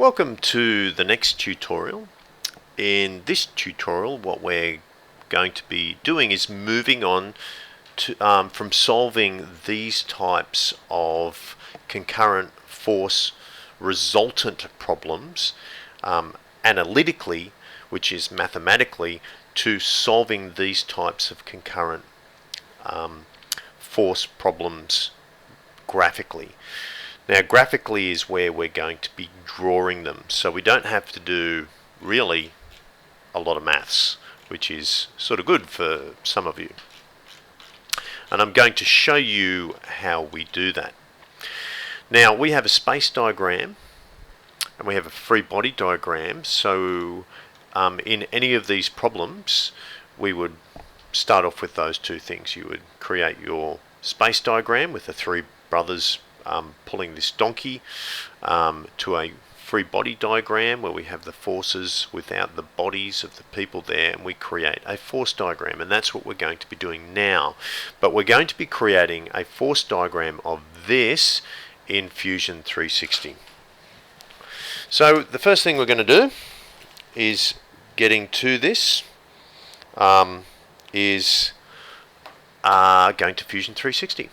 Welcome to the next tutorial. In this tutorial, what we're going to be doing is moving on to, from solving these types of concurrent force resultant problems analytically, which is mathematically, to solving these types of concurrent force problems graphically. Now, graphically is where we're going to be drawing them, so we don't have to do really a lot of maths, which is sort of good for some of you. And I'm going to show you how we do that. Now, we have a space diagram and we have a free body diagram, so in any of these problems we would start off with those two things. You would create your space diagram with the three brothers pulling this donkey to a free body diagram where we have the forces without the bodies of the people there, and we create a force diagram, and that's what we're going to be doing now. But we're going to be creating a force diagram of this in Fusion 360. So the first thing we're going to do is getting to this is going to Fusion 360.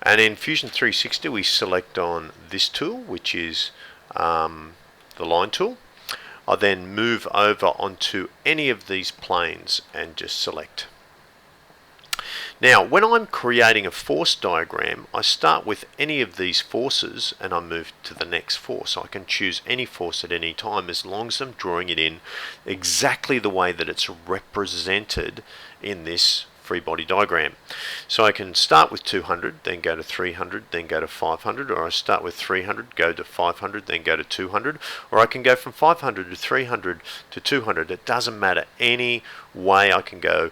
And in Fusion 360 we select on this tool, which is the line tool. I then move over onto any of these planes and just select. Now, when I'm creating a force diagram, I start with any of these forces and I move to the next force. I can choose any force at any time as long as I'm drawing it in exactly the way that it's represented in this free body diagram. So I can start with 200, then go to 300, then go to 500, or I start with 300, go to 500, then go to 200, or I can go from 500 to 300 to 200. It doesn't matter any way I can go,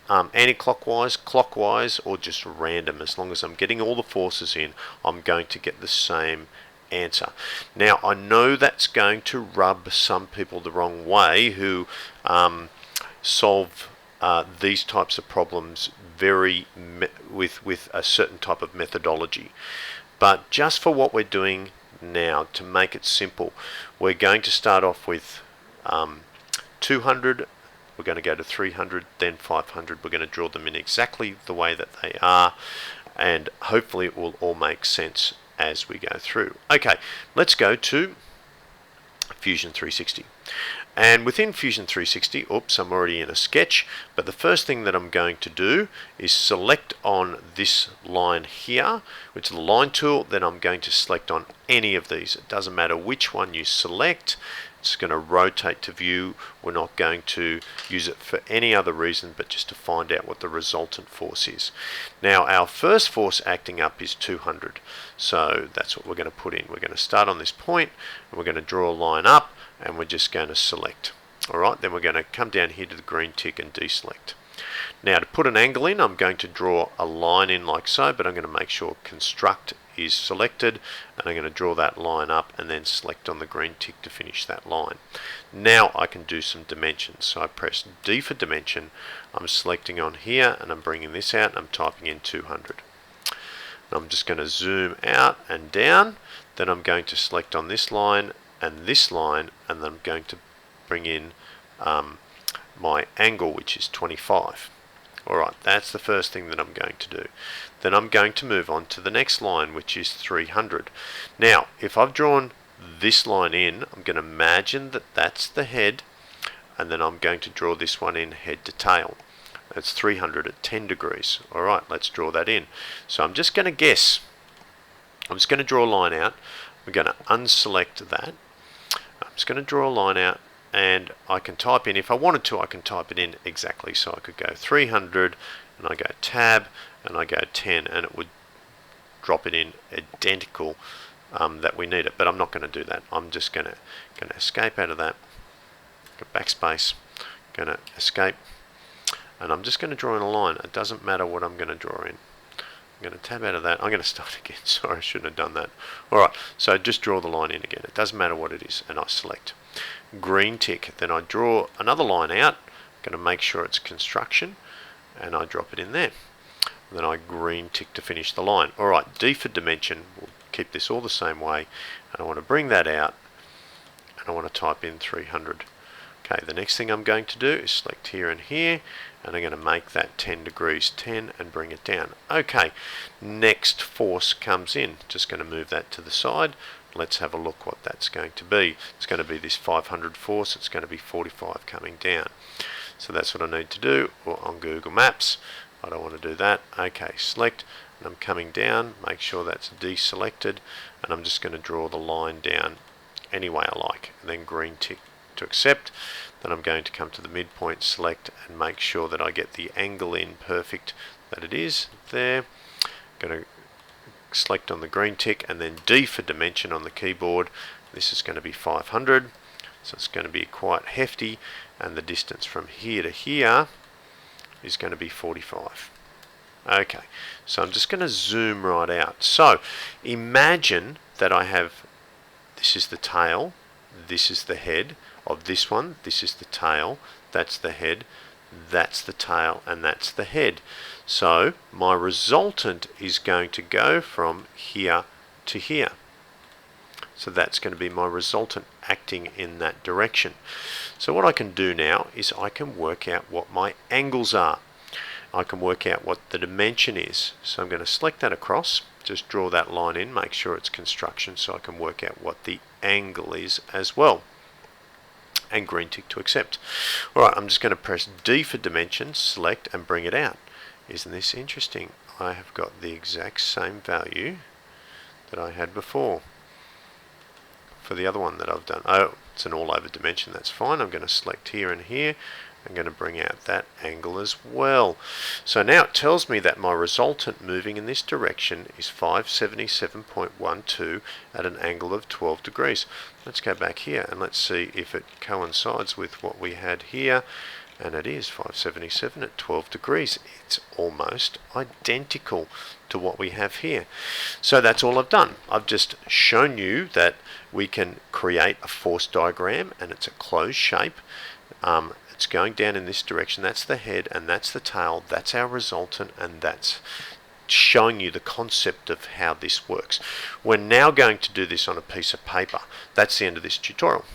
anti-clockwise, clockwise, or just random. As long as I'm getting all the forces in, I'm going to get the same answer. Now, I know that's going to rub some people the wrong way who solve these types of problems with a certain type of methodology. But just for what we're doing now, to make it simple, we're going to start off with 200, we're going to go to 300, then 500. We're going to draw them in exactly the way that they are, and hopefully it will all make sense as we go through. Okay, let's go to Fusion 360. And within Fusion 360, oops, I'm already in a sketch, but the first thing that I'm going to do is select on this line here, which is the line tool. Then I'm going to select on any of these. It doesn't matter which one you select. It's going to rotate to view. We're not going to use it for any other reason but just to find out what the resultant force is. Now, our first force acting up is 200, so that's what we're going to put in. We're going to start on this point and we're going to draw a line up, and we're just going to select. Alright, then we're going to come down here to the green tick and deselect. Now, to put an angle in, I'm going to draw a line in like so, but I'm going to make sure construct is selected, and I'm going to draw that line up and then select on the green tick to finish that line. Now I can do some dimensions, so I press D for dimension. I'm selecting on here and I'm bringing this out and I'm typing in 200. I'm just going to zoom out and down, then I'm going to select on this line and this line, and then I'm going to bring in my angle, which is 25. Alright, that's the first thing that I'm going to do. Then I'm going to move on to the next line, which is 300. Now, if I've drawn this line in, I'm going to imagine that that's the head, and then I'm going to draw this one in head to tail. That's 300 at 10 degrees. Alright, let's draw that in. So I'm just going to guess. I'm just going to draw a line out. I'm going to unselect that. I'm just going to draw a line out, and I can type in, if I wanted to, I can type it in exactly. So I could go 300, and I go tab, and I go 10, and it would drop it in identical that we need it. But I'm not going to do that. I'm just going to escape out of that, go backspace, going to escape, and I'm just going to draw in a line. It doesn't matter what I'm going to draw in. I'm going to tab out of that. I'm going to start again. Sorry, I shouldn't have done that. Alright, so just draw the line in again. It doesn't matter what it is, and I select. Green tick. Then I draw another line out. I'm going to make sure it's construction, and I drop it in there. Then I green tick to finish the line. Alright, D for dimension. We'll keep this all the same way, and I want to bring that out and I want to type in 300. Okay, the next thing I'm going to do is select here and here, and I'm going to make that 10 degrees 10 and bring it down. Okay, next force comes in. Just going to move that to the side. Let's have a look what that's going to be. It's going to be this 500 force. It's going to be 45 coming down. So that's what I need to do. Or on Google Maps, I don't want to do that. Okay, select, and I'm coming down. Make sure that's deselected, and I'm just going to draw the line down any way I like, and then green tick to accept. Then I'm going to come to the midpoint, select, and make sure that I get the angle in perfect that it is there. Going to select on the green tick, and then D for dimension on the keyboard. This is going to be 500, so it's going to be quite hefty, and the distance from here to here is going to be 45. Okay, so I'm just going to zoom right out. So imagine that I have, this is the tail, this is the head of this one, this is the tail, that's the head, that's the tail, and that's the head. So my resultant is going to go from here to here. So that's going to be my resultant acting in that direction. So what I can do now is I can work out what my angles are. I can work out what the dimension is. So I'm going to select that across, just draw that line in, make sure it's construction so I can work out what the angle is as well. And green tick to accept. Alright, I'm just going to press D for dimension, select, and bring it out. Isn't this interesting? I have got the exact same value that I had before for the other one that I've done. Oh, it's an all over dimension, that's fine. I'm going to select here and here. I'm going to bring out that angle as well. So now it tells me that my resultant moving in this direction is 577.12 at an angle of 12 degrees. Let's go back here and let's see if it coincides with what we had here. And it is 577 at 12 degrees. It's almost identical to what we have here. So that's all I've done. I've just shown you that we can create a force diagram, and it's a closed shape. It's going down in this direction. That's the head and that's the tail. That's our resultant, and that's showing you the concept of how this works. We're now going to do this on a piece of paper. That's the end of this tutorial.